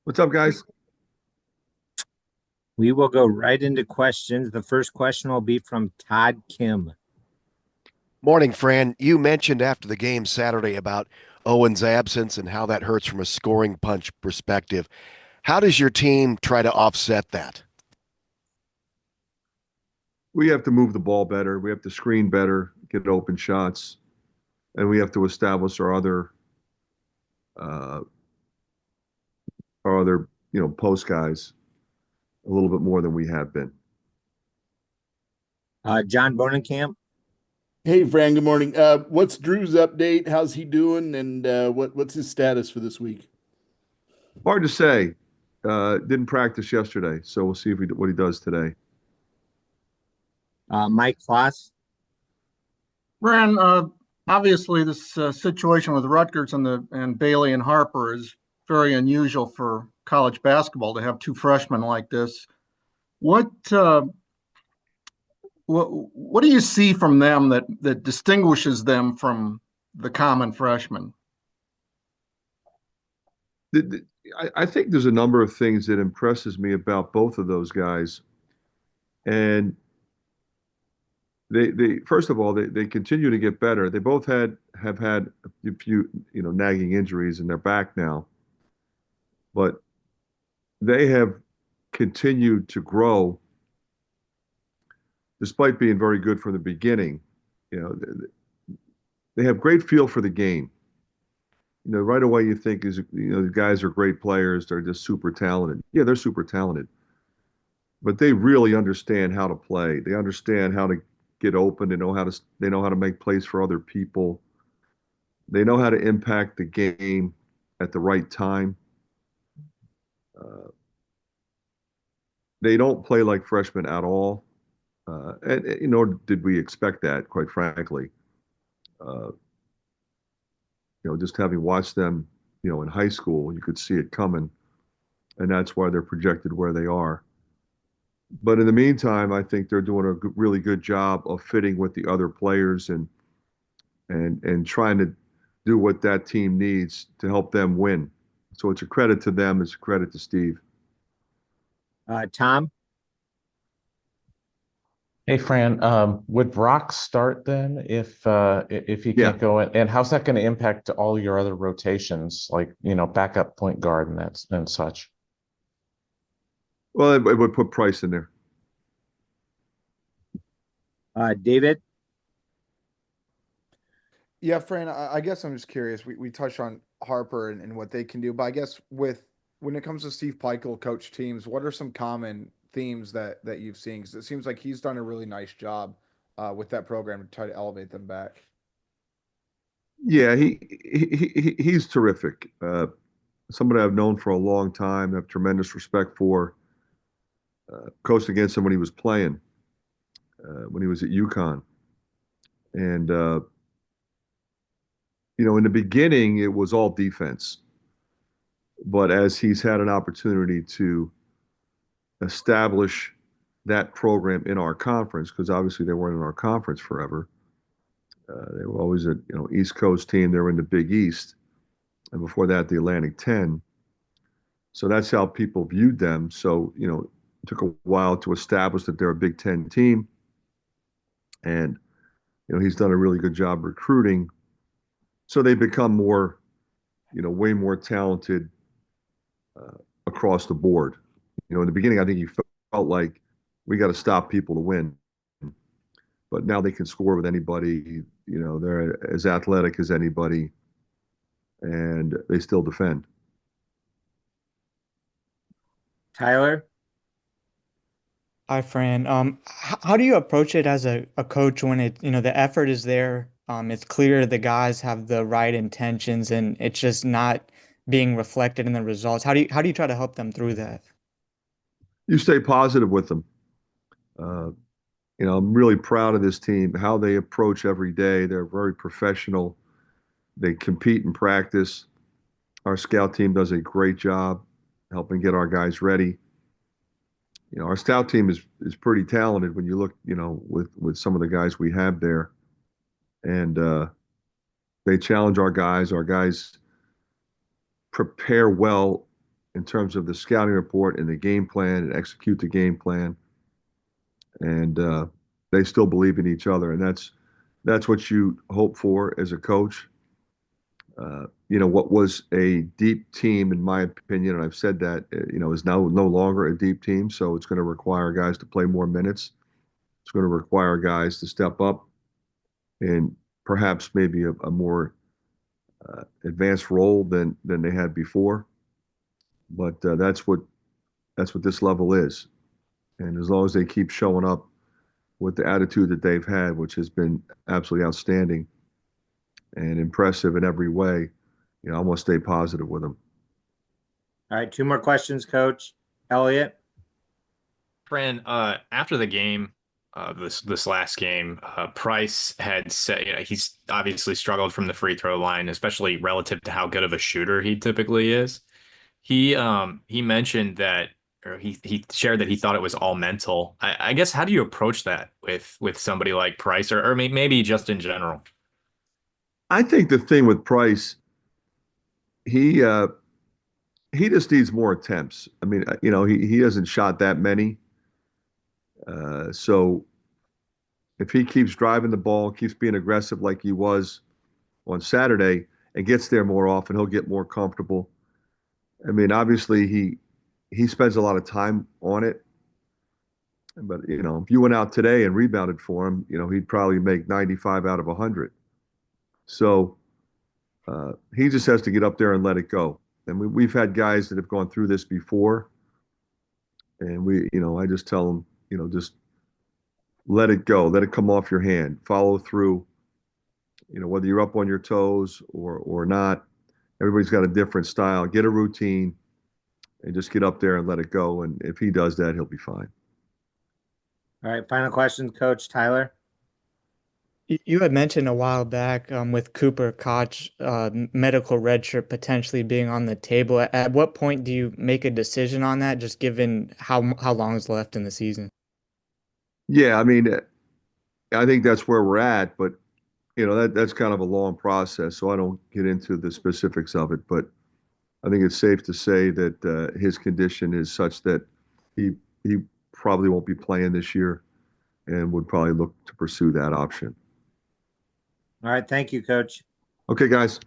What's up, guys? We will go right into questions. The first question will be from Todd Kim. Morning, Fran. You mentioned after the game Saturday about Owen's absence and how that hurts from a scoring punch perspective. How does your team try to offset that? We have to move the ball better. We have to screen better, get open shots, and we have to establish uh, our other post guys a little bit more than we have been. John Bonenkamp. Hey, Fran, good morning. What's Drew's update? How's he doing? And what's his status for this week? Hard to say. Didn't practice yesterday, so we'll see what he does today. Mike Kloss. Fran, obviously this situation with Rutgers and Bailey and Harper is very unusual for college basketball to have two freshmen like this. What uh, what do you see from them that distinguishes them from the common freshmen? I think there's a number of things that impresses me about both of those guys, and they first of all they continue to get better. They both have had a few nagging injuries in their back now, but they have continued to grow despite being very good from the beginning. You know, they have great feel for the game. Right away you think the guys are great players. They're just super talented. Yeah, they're super talented, but they really understand how to play. They understand how to get open. They know how to make plays for other people. They know how to impact the game at the right time. Uh, they don't play like freshmen at all. And nor did we expect that, quite frankly. Uh, just having watched them, in high school, you could see it coming, and that's why they're projected where they are. But in the meantime, I think they're doing a really good job of fitting with the other players and trying to do what that team needs to help them win. So it's a credit to them. It's a credit to Steve. Tom. Hey Fran, would Brock start then if he Yeah. can't go in? And how's that going to impact all your other rotations, like backup point guard and such? Well, it would put Price in there. David. Yeah, Fran, I guess I'm just curious. We touched on Harper and what they can do, but I guess when it comes to Steve Peichel coach teams, what are some common themes that you've seen? Because it seems like he's done a really nice job with that program to try to elevate them back. Yeah, he's terrific. Somebody I've known for a long time, have tremendous respect for. Coached against him when he was playing, when he was at UConn. And, in the beginning, it was all defense. But as he's had an opportunity to establish that program in our conference, because obviously they weren't in our conference forever. They were always a East Coast team. They were in the Big East, and before that, the Atlantic 10. So that's how people viewed them. So it took a while to establish that they're a Big Ten team, and he's done a really good job recruiting. So they become more, way more talented across the board. In the beginning, I think he felt like we got to stop people to win, but now they can score with anybody. They're as athletic as anybody, and they still defend. Tyler. Hi, Fran. How do you approach it as a coach when the effort is there? It's clear the guys have the right intentions and it's just not being reflected in the results. How do you try to help them through that? You stay positive with them. Uh, I'm really proud of this team, how they approach every day. They're very professional. They compete in practice. Our scout team does a great job helping get our guys ready. Our scout team is pretty talented when you look, with some of the guys we have there, and they challenge our guys. Our guys prepare well in terms of the scouting report and the game plan and execute the game plan. And they still believe in each other, and that's what you hope for as a coach. What was a deep team, in my opinion, and I've said that, is now no longer a deep team. So it's going to require guys to play more minutes. It's going to require guys to step up and perhaps maybe a more advanced role than they had before. But that's what this level is. And as long as they keep showing up with the attitude that they've had, which has been absolutely outstanding and impressive in every way, I'm going to stay positive with them. All right, 2 more questions, Coach. Elliot. Fran, after the game, this last game, Price had said, he's obviously struggled from the free throw line, especially relative to how good of a shooter he typically is. He mentioned that, or he shared that he thought it was all mental. I guess, how do you approach that with somebody like Price, or maybe just in general? I think the thing with Price, he just needs more attempts. I mean, he hasn't shot that many. So if he keeps driving the ball, keeps being aggressive like he was on Saturday, and gets there more often, he'll get more comfortable. I mean, obviously he spends a lot of time on it. But, if you went out today and rebounded for him, he'd probably make 95 out of 100. So he just has to get up there and let it go. And we've had guys that have gone through this before. And I just tell them, just let it go, let it come off your hand, follow through, whether you're up on your toes or not. Everybody's got a different style. Get a routine and just get up there and let it go. And if he does that, he'll be fine. All right, final question, Coach Tyler. You had mentioned a while back with Cooper Koch, medical redshirt potentially being on the table. At what point do you make a decision on that, just given how long is left in the season? Yeah, I mean, I think that's where we're at, but that's kind of a long process, so I don't get into the specifics of it. But I think it's safe to say that his condition is such that he probably won't be playing this year, and would probably look to pursue that option. All right, thank you, Coach. Okay, guys.